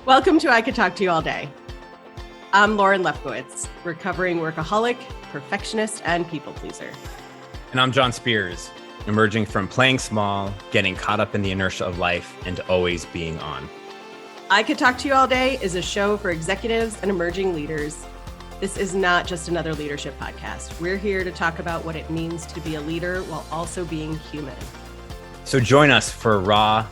Welcome to I Could Talk to You All Day. I'm Lauren Lefkowitz, recovering workaholic, perfectionist, and people pleaser. And I'm John Spears, emerging from playing small, getting caught up in the inertia of life, and always being on. I Could Talk to You All Day is a show for executives and emerging leaders. This is not just another leadership podcast. We're here to talk about what it means to be a leader while also being human. So join us for raw,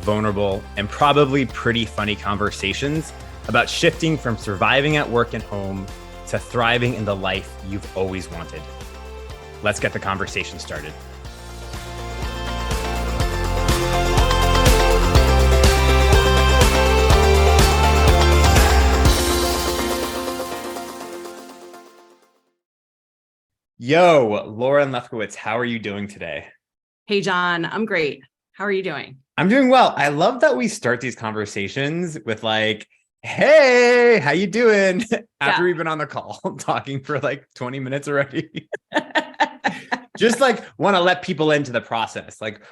vulnerable, and probably pretty funny conversations about shifting from surviving at work and home to thriving in the life you've always wanted. Let's get the conversation started. Yo, Lauren Lefkowitz, how are you doing today? Hey, John, I'm great. How are you doing? I'm doing well. I love that we start these conversations with like, hey, how you doing? After we've been on the call talking for like 20 minutes already. Just like want to let people into the process. Like,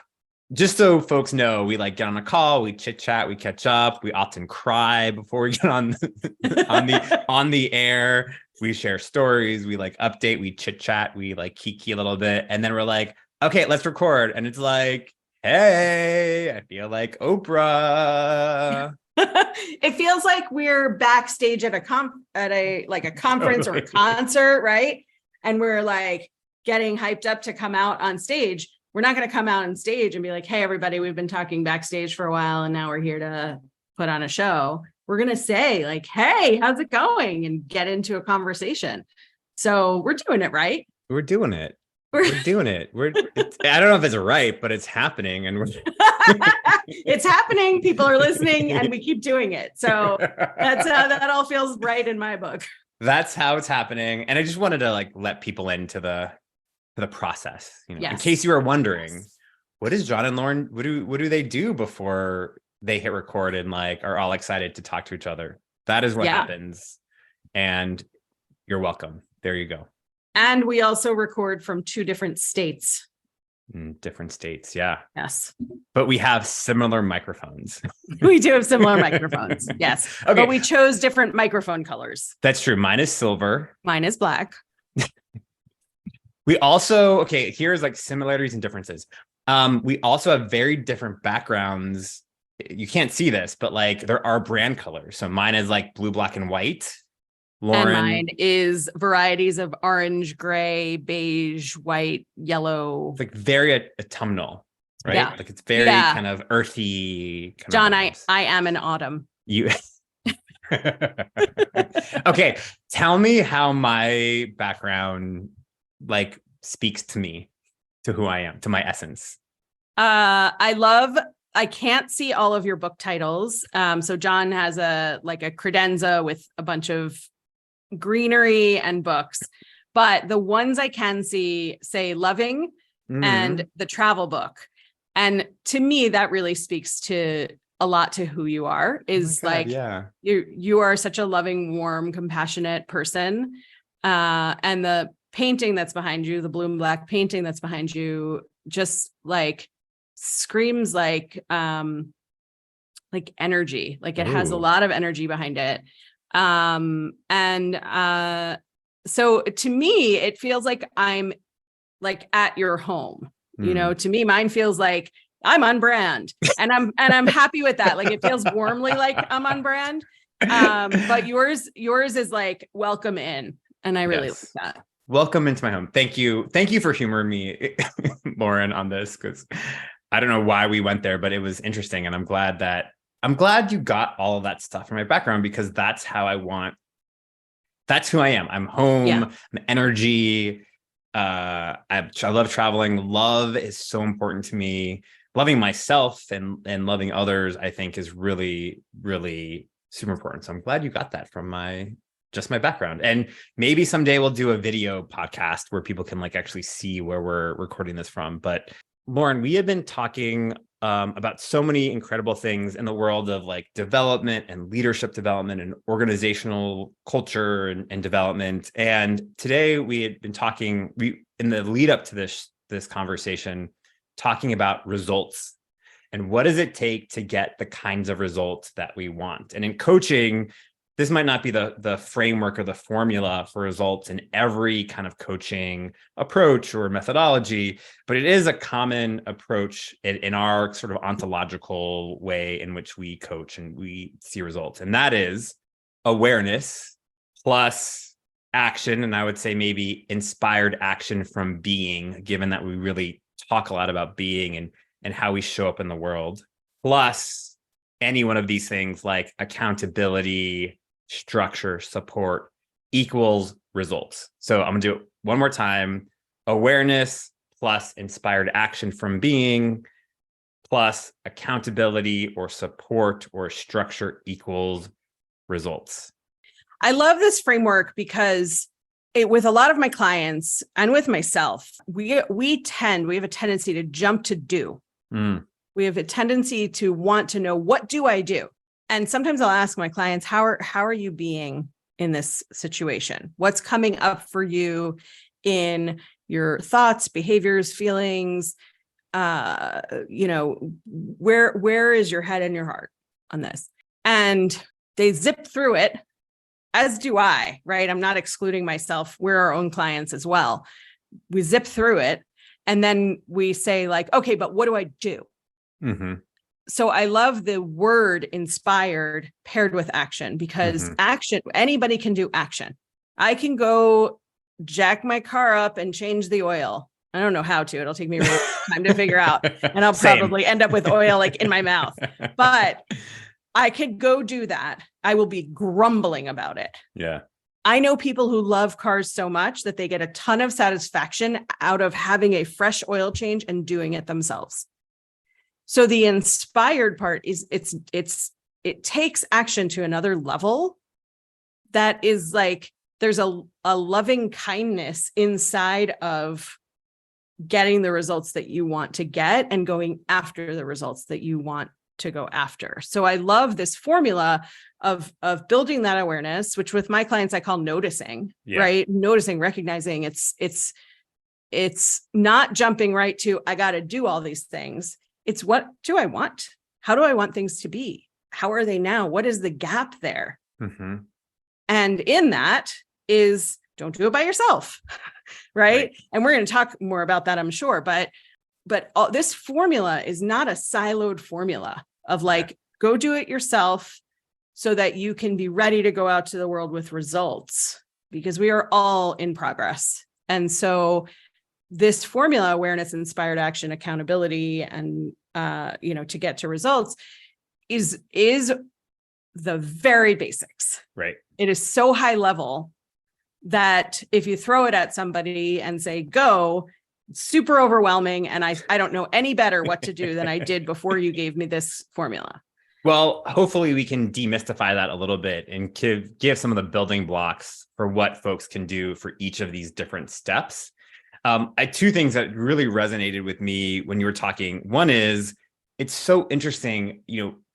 just so folks know, we like get on a call, we chit chat, we catch up. We often cry before we get on on the air. We share stories, we like update, we chit chat, we like kiki a little bit. And then we're like, okay, let's record. And it's like, hey, I feel like Oprah. It feels like we're backstage at a conference or a concert, right? And we're like getting hyped up to come out on stage. We're not going to come out on stage and be like, hey, everybody, we've been talking backstage for a while and now we're here to put on a show. We're going to say like, hey, how's it going? And get into a conversation. So we're doing it, right? We're doing it. We're doing it. I don't know if it's right, but it's happening. And it's happening. People are listening and we keep doing it. So that's how that all feels right in my book. That's how it's happening. And I just wanted to like let people into the process, you know, yes. In case you were wondering, what is John and Lauren? What do they do before they hit record and like are all excited to talk to each other? That is what happens. And you're welcome. There you go. And we also record from two different states. Different states, yeah. Yes. But we have similar microphones. We do have similar microphones, yes. Okay. But we chose different microphone colors. That's true. Mine is silver. Mine is black. We also, here's like similarities and differences. We also have very different backgrounds. You can't see this, but like there are brand colors. So mine is like blue, black, and white. Lauren, and mine is varieties of orange, gray, beige, white, yellow. It's like very autumnal, right? Yeah. Like it's very kind of earthy. John, I am an autumn. You. Okay, tell me how my background like speaks to me, to who I am, to my essence. I can't see all of your book titles. So John has a credenza with a bunch of greenery and books, but the ones I can see say Loving and the travel book. And to me, that really speaks to a lot to who you are, is you are such a loving, warm, compassionate person. And the painting that's behind you, the blue and black painting that's behind you, just like screams like energy. Like it has a lot of energy behind it. So to me, it feels like I'm like at your home, you know. To me, mine feels like I'm on brand, and I'm happy with that. Like it feels warmly like I'm on brand. But yours is like welcome in, and I really like that. Welcome into my home. Thank you for humoring me, Lauren, on this, because I don't know why we went there, but it was interesting, and I'm glad you got all of that stuff from my background, because that's who I am. I'm home, I'm energy. I love traveling. Love is so important to me. Loving myself and loving others, I think, is really, really super important. So I'm glad you got that from my background. And maybe someday we'll do a video podcast where people can like actually see where we're recording this from. But Lauren, we have been talking about so many incredible things in the world of like development and leadership development and organizational culture and development. And today we had been talking, in the lead up to this conversation, talking about results And what does it take to get the kinds of results that we want? And in coaching, this might not be the framework or the formula for results in every kind of coaching approach or methodology, but it is a common approach in our sort of ontological way in which we coach and we see results. And that is awareness plus action. And I would say maybe inspired action from being, given that we really talk a lot about being and how we show up in the world, plus any one of these things like accountability, structure, support equals results. So I'm gonna do it one more time. Awareness plus inspired action from being plus accountability or support or structure equals results. I love this framework because with a lot of my clients and with myself, we have a tendency to jump to do. We have a tendency to want to know, what do I do? And sometimes I'll ask my clients, how are you being in this situation? What's coming up for you in your thoughts, behaviors, feelings? Where is your head and your heart on this? And they zip through it, as do I, right? I'm not excluding myself. We're our own clients as well. We zip through it. And then we say like, okay, but what do I do? Mm-hmm. So I love the word inspired paired with action, because action, anybody can do action. I can go jack my car up and change the oil. I don't know how to. It'll take me real time to figure out. And I'll probably end up with oil like in my mouth. But I could go do that. I will be grumbling about it. Yeah. I know people who love cars so much that they get a ton of satisfaction out of having a fresh oil change and doing it themselves. So the inspired part is it takes action to another level. That is like, there's a loving kindness inside of getting the results that you want to get and going after the results that you want to go after. So I love this formula of building that awareness, which with my clients I call noticing, right? Noticing, recognizing. It's not jumping right to, I got to do all these things. It's, what do I want? How do I want things to be? How are they now? What is the gap there? Mm-hmm. And in that is, don't do it by yourself, right? And we're going to talk more about that, I'm sure. But this formula is not a siloed formula of like, go do it yourself so that you can be ready to go out to the world with results, because we are all in progress. And so this formula, awareness, inspired action, accountability, and, to get to results is the very basics. Right. It is so high level that if you throw it at somebody and say, go, super overwhelming. And I don't know any better what to do than I did before you gave me this formula. Well, hopefully we can demystify that a little bit and give some of the building blocks for what folks can do for each of these different steps. I had two things that really resonated with me when you were talking. One is, it's so interesting,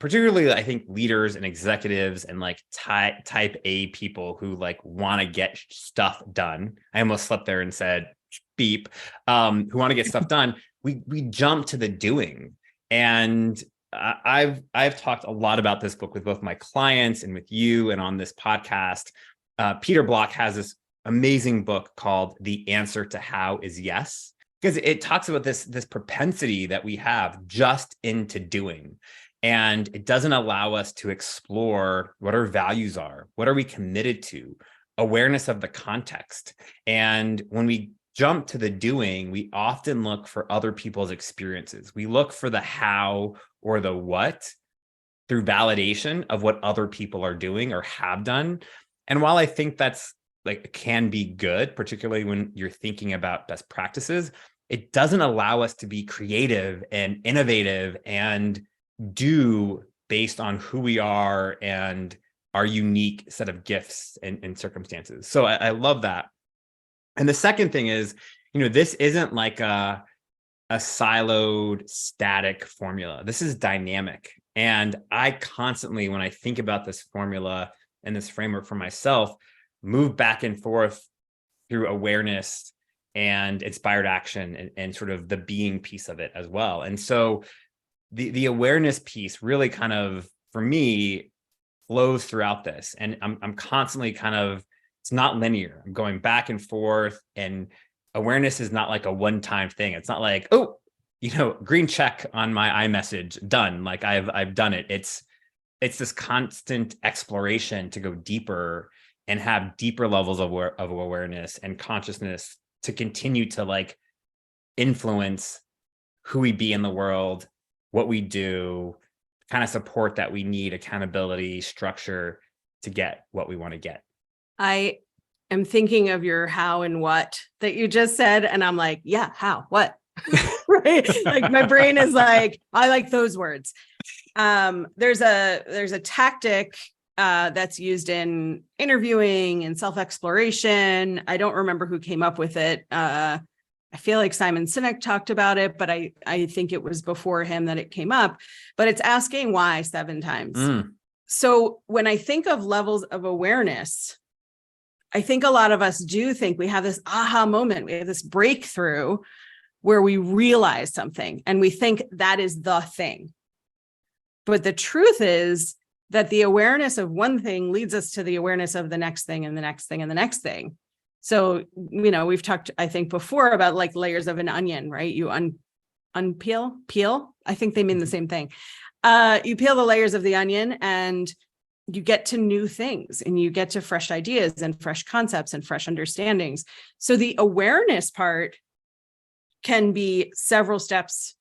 particularly I think leaders and executives and like type A people who like want to get stuff done. I almost slept there and said beep, who want to get stuff done. We jump to the doing. And I've talked a lot about this book with both my clients and with you and on this podcast. Peter Block has this amazing book called The Answer to How is Yes, because it talks about this propensity that we have just into doing. And it doesn't allow us to explore what our values are. What are we committed to? Awareness of the context. And when we jump to the doing, we often look for other people's experiences. We look for the how or the what through validation of what other people are doing or have done. And while I think that's like can be good, particularly when you're thinking about best practices, it doesn't allow us to be creative and innovative and do based on who we are and our unique set of gifts and circumstances. So I love that. And the second thing is, this isn't like a siloed, static formula. This is dynamic. And I constantly, when I think about this formula and this framework for myself, move back and forth through awareness and inspired action and sort of the being piece of it as well. And so the awareness piece really kind of, for me, flows throughout this. And I'm constantly kind of, it's not linear. I'm going back and forth, and awareness is not like a one-time thing. It's not like, oh, green check on my iMessage, done. Like I've done it. It's this constant exploration to go deeper and have deeper levels of awareness and consciousness to continue to like influence who we be in the world, what we do, kind of support that we need, accountability, structure to get what we want to get. I am thinking of your how and what that you just said. And I'm like, yeah, how, what? Right? Like my brain is like, I like those words. There's a tactic that's used in interviewing and self-exploration. I don't remember who came up with it. I feel like Simon Sinek talked about it, but I think it was before him that it came up. But it's asking why 7 times. So when I think of levels of awareness, I think a lot of us do think we have this aha moment. We have this breakthrough where we realize something and we think that is the thing. But the truth is that the awareness of one thing leads us to the awareness of the next thing and the next thing and the next thing. So, we've talked, I think, before about like layers of an onion, right? You peel. I think they mean the same thing. You peel the layers of the onion and you get to new things and you get to fresh ideas and fresh concepts and fresh understandings. So the awareness part can be several steps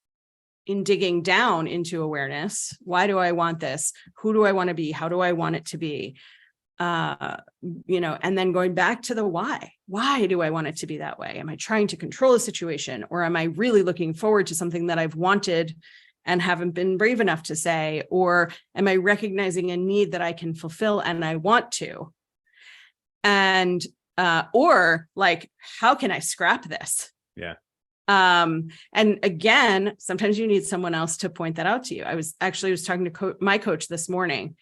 in digging down into awareness. Why do I want this? Who do I want to be? How do I want it to be? And then going back to the why. Why do I want it to be that way? Am I trying to control a situation, or am I really looking forward to something that I've wanted and haven't been brave enough to say? Or am I recognizing a need that I can fulfill and I want to? And, or like, how can I scrap this? Yeah. And again, sometimes you need someone else to point that out to you. I was talking to my coach this morning,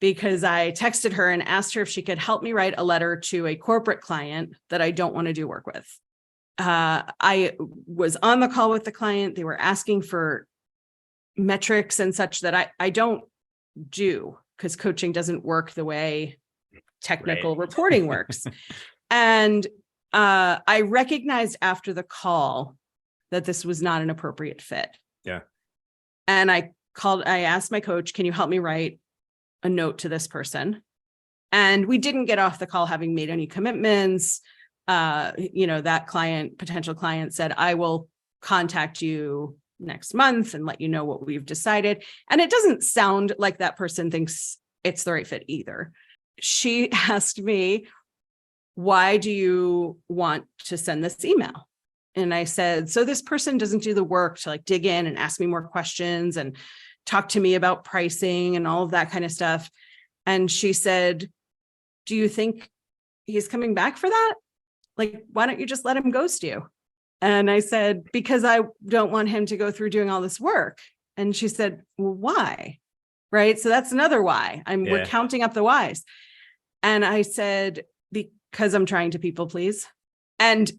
because I texted her and asked her if she could help me write a letter to a corporate client that I don't want to do work with. I was on the call with the client. They were asking for metrics and such that I don't do, because coaching doesn't work the way technical reporting works. And I recognized after the call that this was not an appropriate fit. Yeah. And I asked my coach, can you help me write a note to this person? And we didn't get off the call having made any commitments. That potential client said, I will contact you next month and let you know what we've decided. And it doesn't sound like that person thinks it's the right fit either. She asked me, why do you want to send this email? And I said, so this person doesn't do the work to like dig in and ask me more questions and talk to me about pricing and all of that kind of stuff. And she said, do you think he's coming back for that? Like, why don't you just let him ghost you? And I said, because I don't want him to go through doing all this work. And she said, well, why? Right. So that's another why. We're counting up the whys. And I said, because I'm trying to people please. And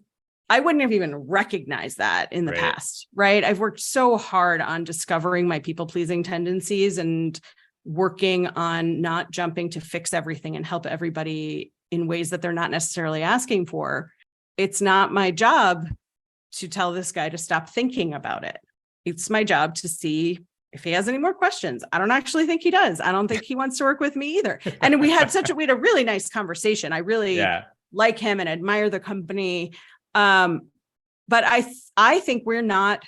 I wouldn't have even recognized that in the past, right? I've worked so hard on discovering my people pleasing tendencies and working on not jumping to fix everything and help everybody in ways that they're not necessarily asking for. It's not my job to tell this guy to stop thinking about it. It's my job to see if he has any more questions. I don't actually think he does. I don't think he wants to work with me either. And we had a really nice conversation. I really like him and admire the company. But I think we're not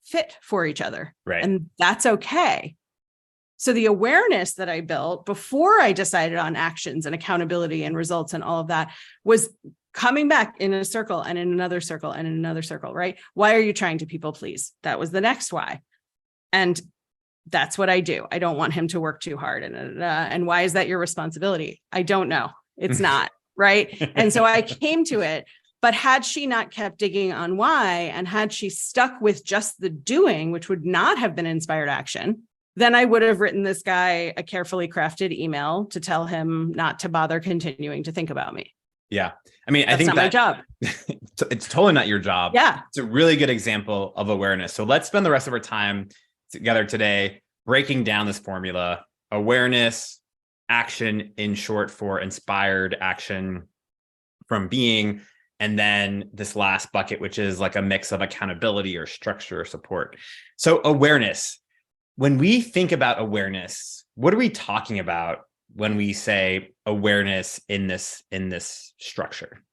fit for each other. Right. And that's okay. So the awareness that I built before I decided on actions and accountability and results and all of that was coming back in a circle and in another circle and in another circle, right? Why are you trying to people please? That was the next why. And that's what I do. I don't want him to work too hard. And why is that your responsibility? I don't know. It's not, right? And so I came to it. But had she not kept digging on why, and had she stuck with just the doing, which would not have been inspired action, then I would have written this guy a carefully crafted email to tell him not to bother continuing to think about me. Yeah. I mean, I think that's not my job. It's totally not your job. Yeah. It's a really good example of awareness. So let's spend the rest of our time together today, breaking down this formula: awareness, action, in short for inspired action from being, and then this last bucket, which is like a mix of accountability or structure or support. So awareness, when we think about awareness, what are we talking about when we say awareness in this structure?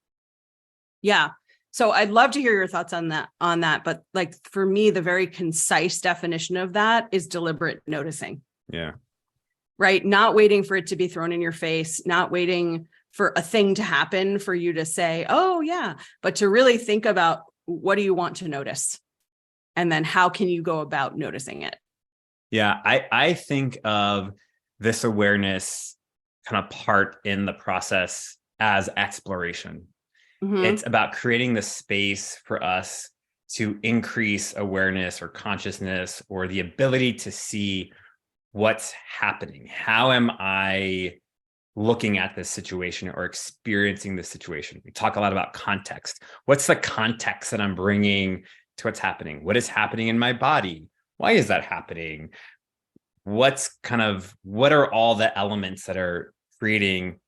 Yeah. So I'd love to hear your thoughts on that. But like for me, the very concise definition of that is deliberate noticing. Yeah. Right. Not waiting for it to be thrown in your face, not waiting for a thing to happen for you to say, oh yeah, but to really think about, what do you want to notice? And then how can you go about noticing it? Yeah. I think of this awareness kind of part in the process as exploration. Mhm. It's about creating the space for us to increase awareness or consciousness or the ability to see what's happening. How am I looking at this situation or experiencing this situation? We talk a lot about context. What's the context that I'm bringing to what's happening? What is happening in my body? Why is that happening? What are all the elements that are creating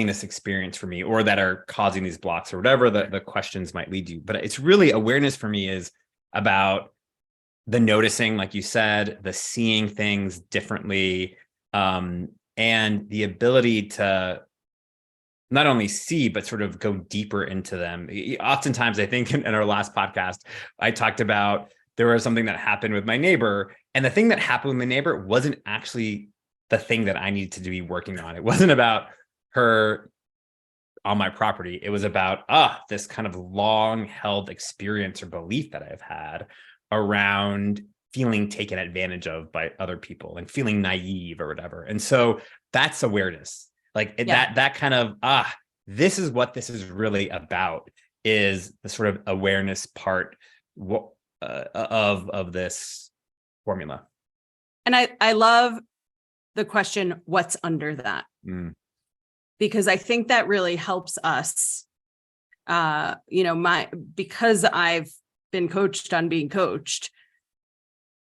this experience for me, or that are causing these blocks, or whatever the questions might lead you? But it's really, awareness for me is about the noticing, like you said, the seeing things differently, and the ability to not only see, but sort of go deeper into them. Oftentimes, I think in our last podcast, I talked about there was something that happened with my neighbor, and the thing that happened with my neighbor wasn't actually the thing that I needed to be working on. It wasn't about her on my property. It was about this kind of long held experience or belief that I've had around feeling taken advantage of by other people and feeling naive or whatever. And so that's awareness. Like that kind of, this is what this is really about, is the sort of awareness part of this formula. And I love the question, what's under that? Because I think that really helps us, because I've been coached on being coached,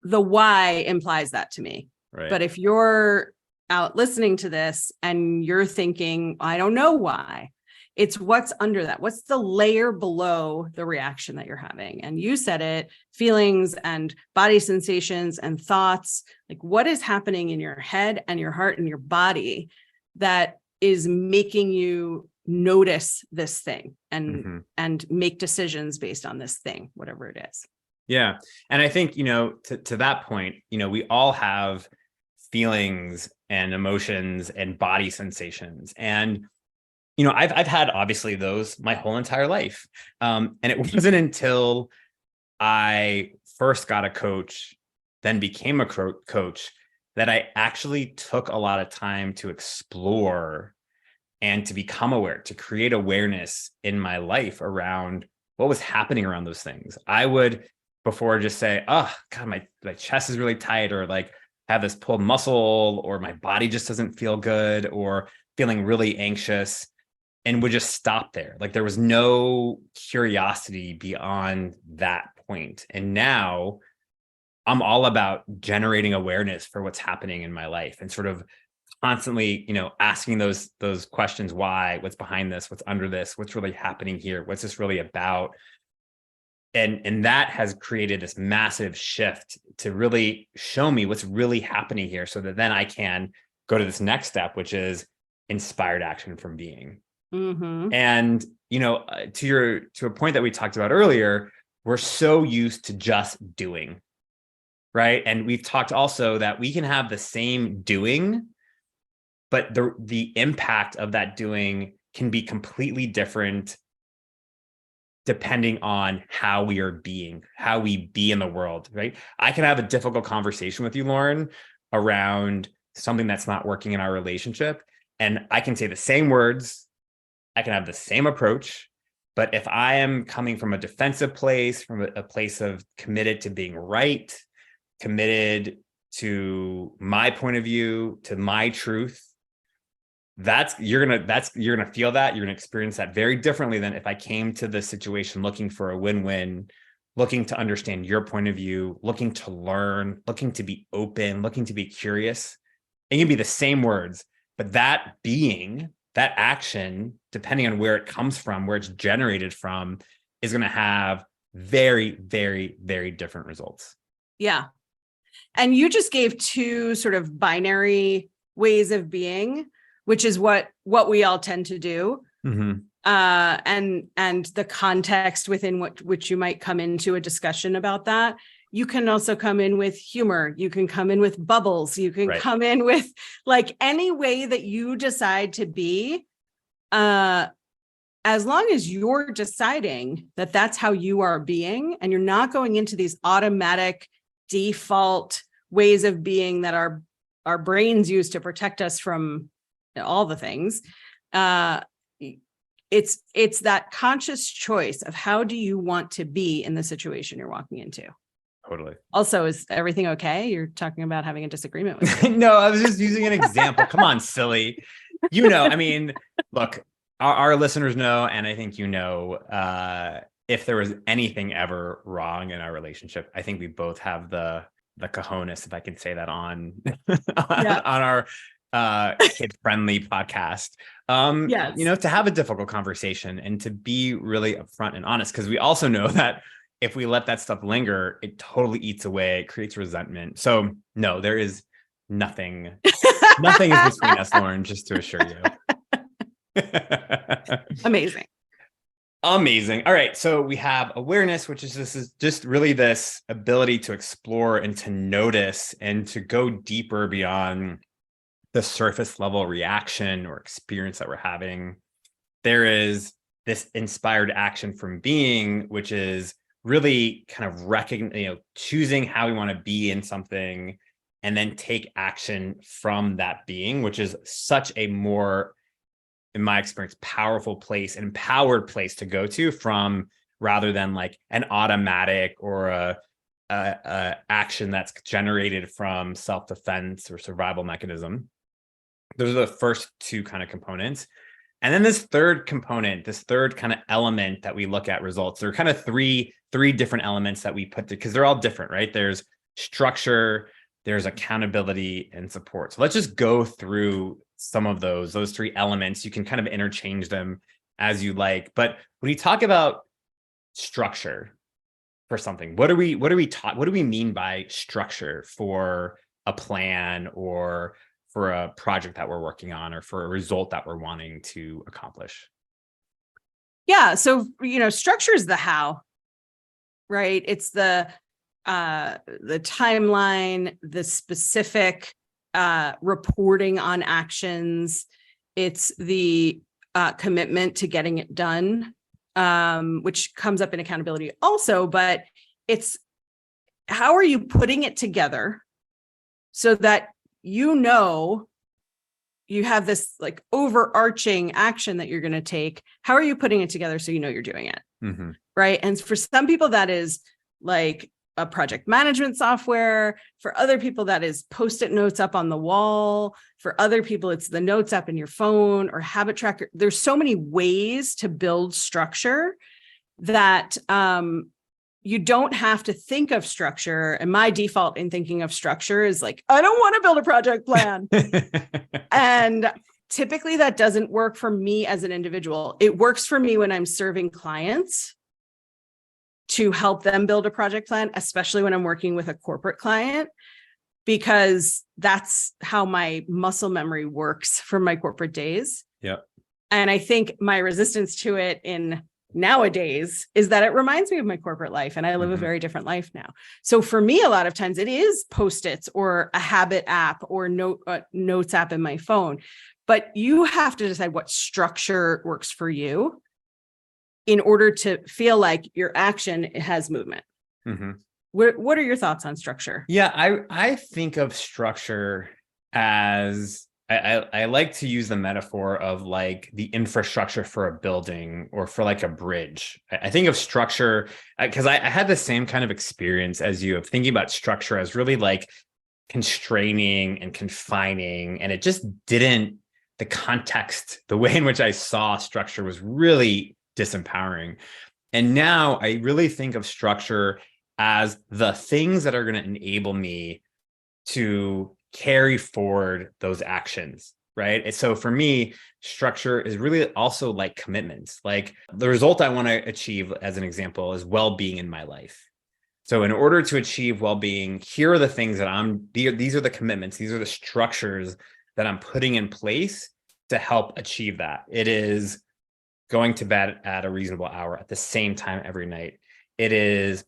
the why implies that to me. Right. But if you're out listening to this and you're thinking, I don't know why, it's what's under that. What's the layer below the reaction that you're having? And you said it, feelings and body sensations and thoughts, like what is happening in your head and your heart and your body that is making you notice this thing and make decisions based on this thing, whatever it is. Yeah. And I think, to that point, we all have feelings and emotions and body sensations. And, I've had obviously those my whole entire life. And it wasn't until I first got a coach, then became a coach, that I actually took a lot of time to explore and to become aware, to create awareness in my life around what was happening around those things. I would before just say, oh God, my chest is really tight, or like have this pulled muscle, or my body just doesn't feel good, or feeling really anxious, and would just stop there. Like there was no curiosity beyond that point. And now I'm all about generating awareness for what's happening in my life, and sort of constantly, asking those questions. Why? What's behind this? What's under this? What's really happening here? What's this really about? And that has created this massive shift to really show me what's really happening here, so that then I can go to this next step, which is inspired action from being. And, to a point that we talked about earlier, we're so used to just doing, right? And we've talked also that we can have the same doing, but the impact of that doing can be completely different depending on how we are being, how we be in the world, right? I can have a difficult conversation with you, Lauren, around something that's not working in our relationship, and I can say the same words, I can have the same approach, but if I am coming from a defensive place, from a place of committed to being right, committed to my point of view, to my truth, you're gonna feel that, you're gonna experience that very differently than if I came to the situation looking for a win-win, looking to understand your point of view, looking to learn, looking to be open, looking to be curious. It can be the same words, but that being, that action, depending on where it comes from, where it's generated from, is going to have very, very, very different results. Yeah. And you just gave two sort of binary ways of being, which is what we all tend to do. Mm-hmm. And the context within which you might come into a discussion about that. You can also come in with humor. You can come in with bubbles. You can come in with like any way that you decide to be, as long as you're deciding that that's how you are being, and you're not going into these automatic default ways of being that our brains use to protect us from all the things. It's that conscious choice of how do you want to be in the situation you're walking into. Totally. Also, is everything okay? You're talking about having a disagreement with me. No, I was just using an example. Come on, silly. I mean, look, our listeners know, and I think if there was anything ever wrong in our relationship, I think we both have the cojones, if I can say that on our kid-friendly podcast. Yes. To have a difficult conversation and to be really upfront and honest, because we also know that if we let that stuff linger, it totally eats away, it creates resentment. So no, there is nothing is between us, Lauren, just to assure you. Amazing. All right. So we have awareness, which is just really this ability to explore and to notice and to go deeper beyond the surface level reaction or experience that we're having. There is this inspired action from being, which is really kind of choosing how we want to be in something and then take action from that being, which is such a more, in my experience, powerful place, an empowered place to go to from, rather than like an automatic or a action that's generated from self-defense or survival mechanism. Those are the first two kind of components. And then this third component, this third kind of element that we look at results, there are kind of three different elements that we put because they're all different, right? There's structure, there's accountability, and support. So let's just go through some of those three elements. You can kind of interchange them as you like. But when you talk about structure for something, what do we mean by structure for a plan or for a project that we're working on or for a result that we're wanting to accomplish? Yeah. So, structure is the how, right? It's the timeline, the specific reporting on actions. It's the commitment to getting it done, which comes up in accountability also, but it's how are you putting it together so that you have this like overarching action that you're going to take. How are you putting it together so you're doing it? Mm-hmm. Right. And for some people, that is like a project management software. For other people, that is Post-it notes up on the wall. For other people, it's the notes app in your phone or habit tracker. There's so many ways to build structure that you don't have to think of structure. And my default in thinking of structure is like, I don't want to build a project plan. And typically that doesn't work for me as an individual. It works for me when I'm serving clients to help them build a project plan, especially when I'm working with a corporate client, because that's how my muscle memory works from my corporate days. Yep. And I think my resistance to it in nowadays is that it reminds me of my corporate life, and I live a very different life now. So for me, a lot of times it is Post-its or a habit app or notes app in my phone, but you have to decide what structure works for you in order to feel like your action has movement. Mm-hmm. What are your thoughts on structure? Yeah, I think of structure as, I like to use the metaphor of like the infrastructure for a building or for like a bridge. I think of structure because I had the same kind of experience as you, of thinking about structure as really like constraining and confining. And it just didn't, the context, the way in which I saw structure was really disempowering. And now I really think of structure as the things that are going to enable me to carry forward those actions, right? And so for me, structure is really also like commitments. Like the result I want to achieve, as an example, is well-being in my life. So in order to achieve well-being, here are the things that these are the commitments, these are the structures that I'm putting in place to help achieve that. It is going to bed at a reasonable hour at the same time every night. It is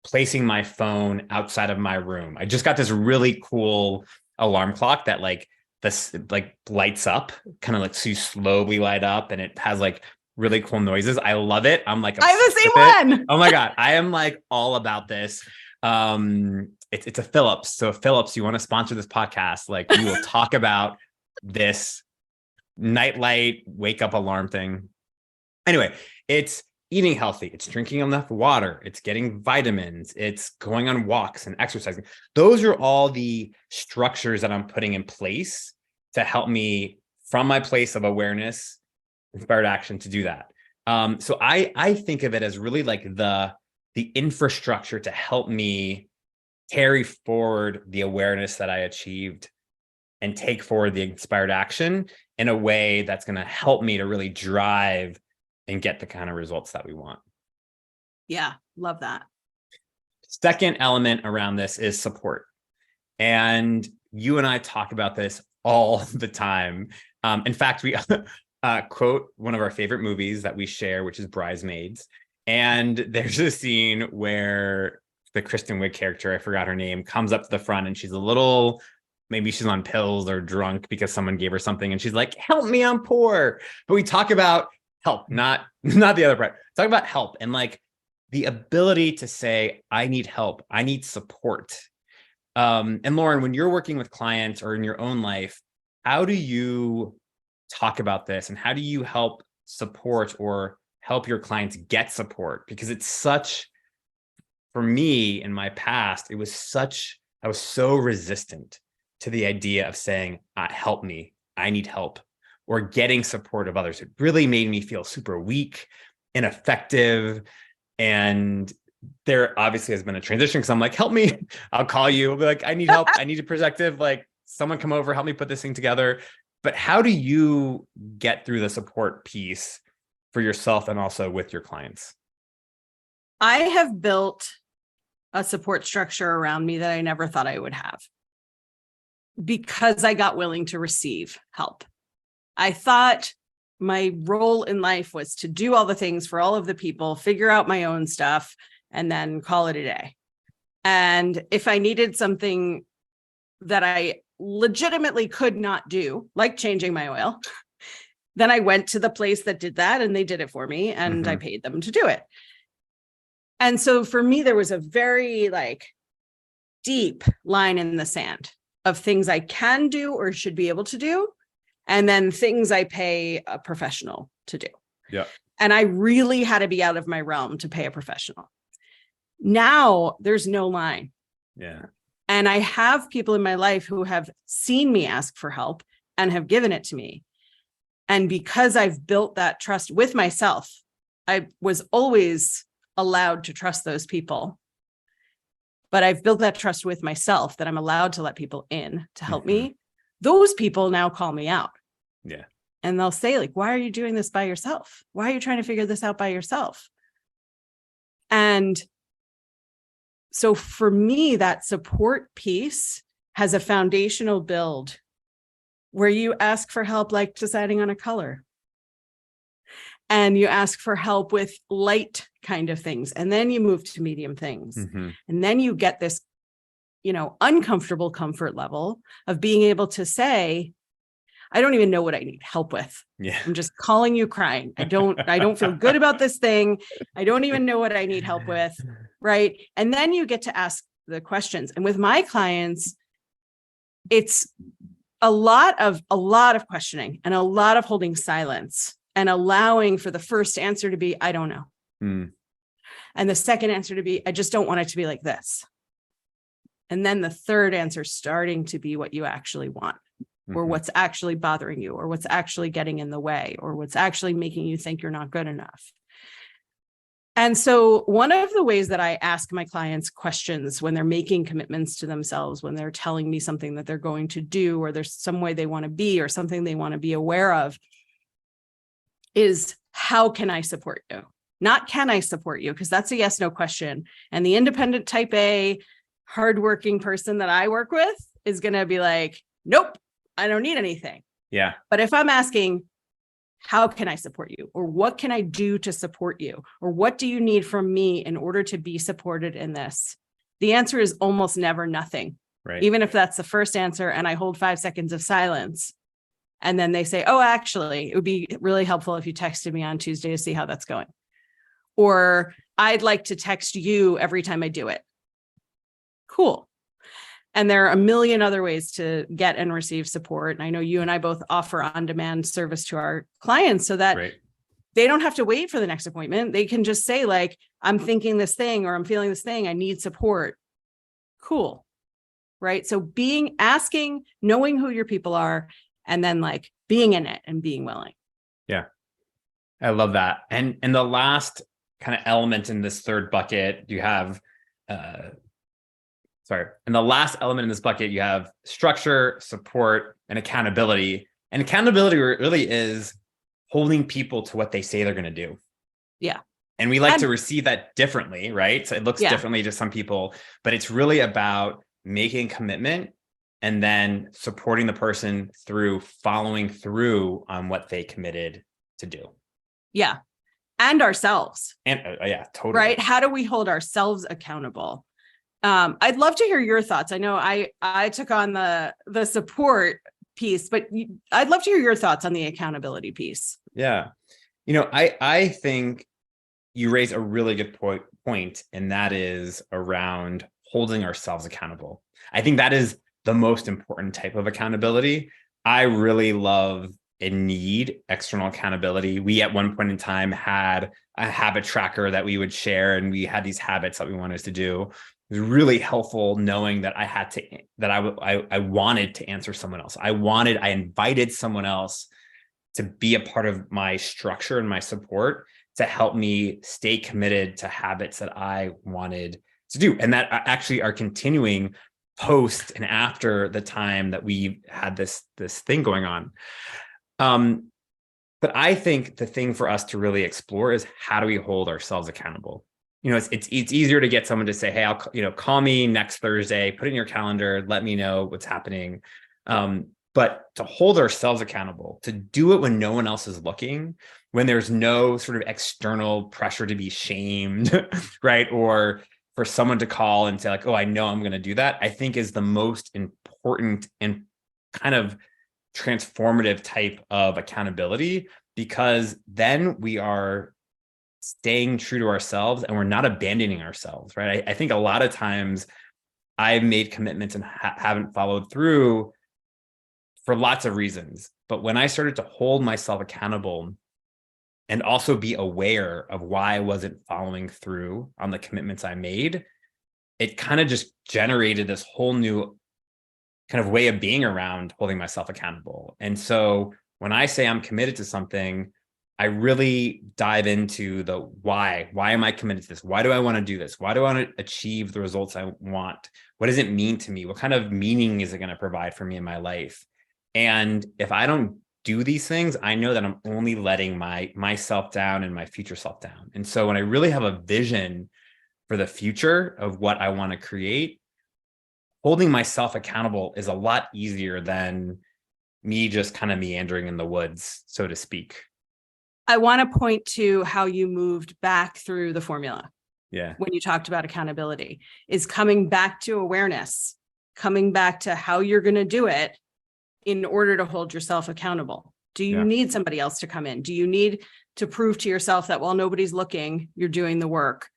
placing my phone outside of my room. I just got this really cool alarm clock that like this like lights up, kind of like so you slowly light up, and it has like really cool noises. I love it. I'm like I have the obsessed with same it. one. Oh my God. I am like all about this. It's a Philips. So if Philips, you want to sponsor this podcast, like we will talk about this nightlight wake up alarm thing. Anyway, it's eating healthy, it's drinking enough water, it's getting vitamins, it's going on walks and exercising. Those are all the structures that I'm putting in place to help me from my place of awareness, inspired action, to do that. So I think of it as really like the infrastructure to help me carry forward the awareness that I achieved and take forward the inspired action in a way that's going to help me to really drive and get the kind of results that we want. Yeah, love that. Second element around this is support. And you and I talk about this all the time. In fact, we quote one of our favorite movies that we share, which is Bridesmaids. And there's a scene where the Kristen Wiig character, I forgot her name, comes up to the front and she's a little, maybe she's on pills or drunk because someone gave her something. And she's like, help me, I'm poor. But we talk about help, not the other part. Talk about help and like the ability to say, I need help, I need support. And Lauren, when you're working with clients or in your own life, how do you talk about this and how do you help support or help your clients get support? Because it's such, for me in my past, I was so resistant to the idea of saying, help me, I need help, or getting support of others. It really made me feel super weak, ineffective. And there obviously has been a transition because I'm like, help me, I'll call you. I'll be like, I need help. I need a perspective. Like someone come over, help me put this thing together. But how do you get through the support piece for yourself and also with your clients? I have built a support structure around me that I never thought I would have because I got willing to receive help. I thought my role in life was to do all the things for all of the people, figure out my own stuff, and then call it a day. And if I needed something that I legitimately could not do, like changing my oil, then I went to the place that did that and they did it for me and I paid them to do it. And so for me, there was a very like deep line in the sand of things I can do or should be able to do, and then things I pay a professional to do. Yeah. And I really had to be out of my realm to pay a professional. Now there's no line. Yeah. And I have people in my life who have seen me ask for help and have given it to me. And because I've built that trust with myself, I was always allowed to trust those people. But I've built that trust with myself that I'm allowed to let people in to help me. Those people now call me out. Yeah. And they'll say, like, why are you doing this by yourself? Why are you trying to figure this out by yourself? And so for me, that support piece has a foundational build where you ask for help, like deciding on a color. And you ask for help with light kind of things. And then you move to medium things. And then you get this, uncomfortable comfort level of being able to say, I don't even know what I need help with. Yeah. I'm just calling you crying. I don't feel good about this thing. I don't even know what I need help with. Right. And then you get to ask the questions. And with my clients, it's a lot of questioning and a lot of holding silence and allowing for the first answer to be, I don't know. And the second answer to be, I just don't want it to be like this. And then the third answer starting to be what you actually want, or what's actually bothering you, or what's actually getting in the way, or what's actually making you think you're not good enough. And so one of the ways that I ask my clients questions when they're making commitments to themselves, when they're telling me something that they're going to do, or there's some way they want to be, or something they want to be aware of, is how can I support you? Not can I support you? Because that's a yes, no question. And the independent type A, hardworking person that I work with is going to be like, nope, I don't need anything. Yeah. But if I'm asking, how can I support you? Or what can I do to support you? Or what do you need from me in order to be supported in this? The answer is almost never nothing. Right. Even if that's the first answer and I hold 5 seconds of silence. And then they say, oh, actually, it would be really helpful if you texted me on Tuesday to see how that's going. Or I'd like to text you every time I do it. Cool. And there are a million other ways to get and receive support. And I know you and I both offer on-demand service to our clients so that they don't have to wait for the next appointment. They can just say like, I'm thinking this thing, or I'm feeling this thing. I need support. Cool. Right. So asking, knowing who your people are, and then like being in it and being willing. Yeah. I love that. And the last kind of element in this third bucket, you have, and the last element in this bucket, you have structure, support, and accountability. And accountability really is holding people to what they say they're going to do. Yeah. And we like to receive that differently, right? So it looks differently to some people, but it's really about making commitment and then supporting the person through following through on what they committed to do. Yeah. And ourselves. And yeah, totally. Right. How do we hold ourselves accountable? I'd love to hear your thoughts. I know I took on the support piece, but I'd love to hear your thoughts on the accountability piece. Yeah. I think you raise a really good point, and that is around holding ourselves accountable. I think that is the most important type of accountability. I really love and need external accountability. We at one point in time had a habit tracker that we would share, and we had these habits that we wanted to do. It was really helpful knowing that I wanted to answer someone else. I invited someone else to be a part of my structure and my support to help me stay committed to habits that I wanted to do, and that actually are continuing post and after the time that we had this thing going on. But I think the thing for us to really explore is, how do we hold ourselves accountable? It's easier to get someone to say, hey, I'll call me next Thursday, put it in your calendar, let me know what's happening. But to hold ourselves accountable, to do it when no one else is looking, when there's no sort of external pressure to be shamed, right? Or for someone to call and say like, oh, I know I'm going to do that, I think is the most important and kind of transformative type of accountability, because then we are staying true to ourselves and we're not abandoning ourselves, right? I think a lot of times I've made commitments and haven't followed through for lots of reasons. But when I started to hold myself accountable and also be aware of why I wasn't following through on the commitments I made, it kind of just generated this whole new kind of way of being around holding myself accountable. And so when I say I'm committed to something, I really dive into the why. Why am I committed to this? Why do I want to do this? Why do I want to achieve the results I want? What does it mean to me? What kind of meaning is it going to provide for me in my life? And if I don't do these things, I know that I'm only letting myself down and my future self down. And so when I really have a vision for the future of what I want to create, holding myself accountable is a lot easier than me just kind of meandering in the woods, so to speak. I want to point to how you moved back through the formula. Yeah. When you talked about accountability, is coming back to awareness, coming back to how you're going to do it in order to hold yourself accountable. Do you need somebody else to come in? Do you need to prove to yourself that while nobody's looking, you're doing the work?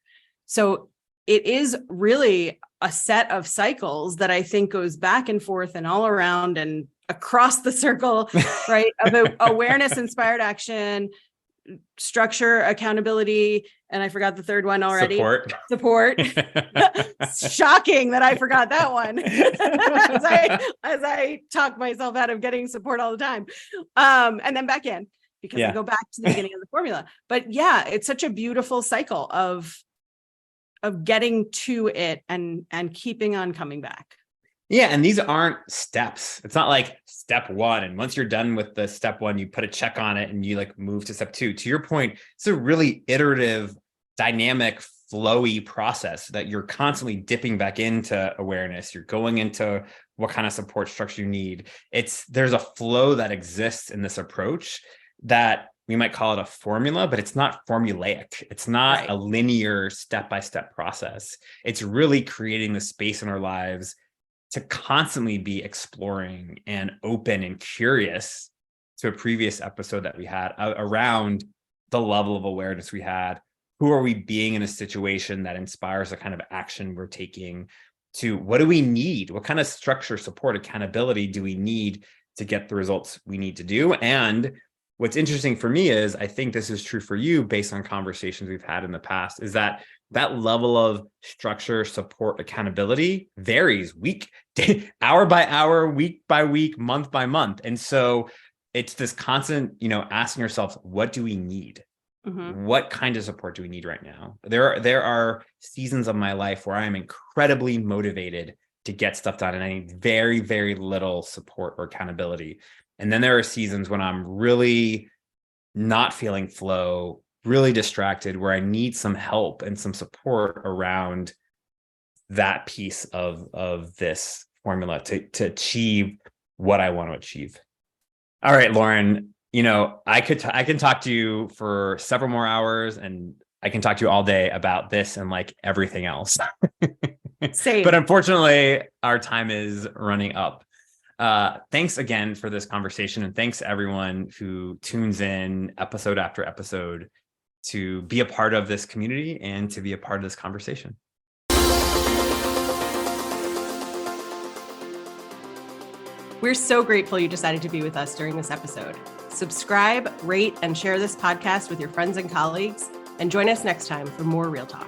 So it is really a set of cycles that I think goes back and forth and all around and across the circle, right? Of awareness, inspired action, structure, accountability, and I forgot the third one already. Support. Shocking that I forgot that one. as I talk myself out of getting support all the time. And then back in. because I go back to the beginning of the formula. But yeah, it's such a beautiful cycle of getting to it and keeping on coming back. Yeah. And these aren't steps. It's not like step one. And once you're done with the step one, you put a check on it and you like move to step two. To your point, it's a really iterative, dynamic, flowy process that you're constantly dipping back into awareness. You're going into what kind of support structure you need. There's a flow that exists in this approach that we might call it a formula, but it's not formulaic. It's not a linear step-by-step process. It's really creating the space in our lives to constantly be exploring and open and curious, to a previous episode that we had around the level of awareness we had. Who are we being in a situation that inspires the kind of action we're taking? To what do we need? What kind of structure, support, accountability do we need to get the results we need to do? And what's interesting for me is, I think this is true for you based on conversations we've had in the past, is that level of structure, support, accountability varies hour by hour, week by week, month by month. And so it's this constant, asking yourself, what do we need? Mm-hmm. What kind of support do we need right now? There are seasons of my life where I am incredibly motivated to get stuff done, and I need very, very little support or accountability. And then there are seasons when I'm really not feeling flow, really distracted, where I need some help and some support around that piece of this formula to achieve what I want to achieve. All right, Lauren, I can talk to you for several more hours, and I can talk to you all day about this and like everything else. Same. But unfortunately, our time is running up. Thanks again for this conversation, and thanks to everyone who tunes in episode after episode to be a part of this community and to be a part of this conversation. We're so grateful you decided to be with us during this episode. Subscribe, rate, and share this podcast with your friends and colleagues, and join us next time for more Real Talk.